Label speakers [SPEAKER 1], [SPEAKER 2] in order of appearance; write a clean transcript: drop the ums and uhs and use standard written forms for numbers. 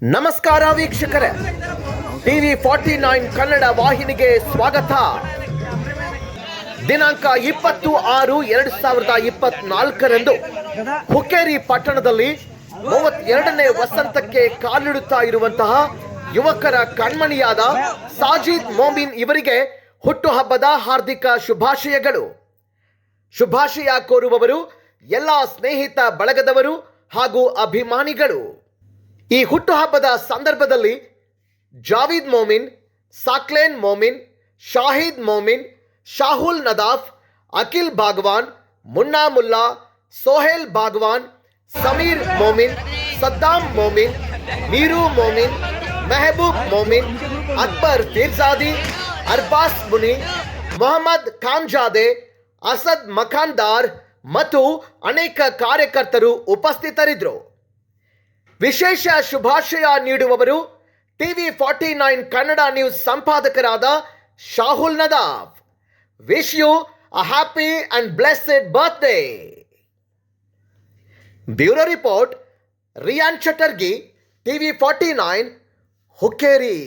[SPEAKER 1] ನಮಸ್ಕಾರ ವೀಕ್ಷಕರೇ, TV49 ಕನ್ನಡ ವಾಹಿನಿಗೆ ಸ್ವಾಗತ. ದಿನಾಂಕ 20/6/2024 ಹುಕ್ಕೇರಿ ಪಟ್ಟಣದಲ್ಲಿ 32ನೇ ವಸಂತಕ್ಕೆ ಕಾಲಿಡುತ್ತಾ ಇರುವಂತಹ ಯುವಕರ ಕಣ್ಮಣಿಯಾದ ಸಾಜಿದ್ ಮೊಮಿನ್ ಇವರಿಗೆ ಹುಟ್ಟುಹಬ್ಬದ ಹಾರ್ದಿಕ ಶುಭಾಶಯಗಳು. ಶುಭಾಶಯ ಕೋರುವವರು ಎಲ್ಲ ಸ್ನೇಹಿತ ಬಳಗದವರು ಹಾಗೂ ಅಭಿಮಾನಿಗಳು. ಈ ಹುಟ್ಟುಹಬ್ಬದ ಸಂದರ್ಭದಲ್ಲಿ ಜಾವೀದ್ ಮೊಮಿನ್, ಸಾಕ್ಲೇನ್ ಮೊಮಿನ್, ಶಾಹಿದ್ ಮೊಮಿನ್, ಶಾಹುಲ್ ನದಾಫ್, ಅಖಿಲ್ ಬಾಗವಾನ್, ಮುನ್ನಾ ಮುಲ್ಲಾ, ಸೋಹೇಲ್ ಬಾಗವಾನ್, ಸಮೀರ್ ಮೊಮಿನ್, ಸದ್ದಾಂ ಮೊಮಿನ್, ಮೀರು ಮೊಮಿನ್, ಮೆಹಬೂಬ್ ಮೊಮಿನ್, ಅಕ್ಬರ್ ಫೀರ್ಜಾದಿ, ಅರ್ಬಾಸ್ ಮುನಿ, ಮೊಹಮ್ಮದ್ ಖಾನ್ಜಾದೆ, ಅಸದ್ ಮಖಾನ್ದಾರ್ ಮತ್ತು ಅನೇಕ ಕಾರ್ಯಕರ್ತರು ಉಪಸ್ಥಿತರಿದ್ದರು. ವಿಶೇಷ ಶುಭಾಶಯ ನೀಡುವವರು TV49 ಕನ್ನಡ ನ್ಯೂಸ್ ಸಂಪಾದಕರಾದ Shahul Nadaf. Wish you a happy and blessed birthday. Bureau report, Riyan Chatterjee, TV49 Hukkeri.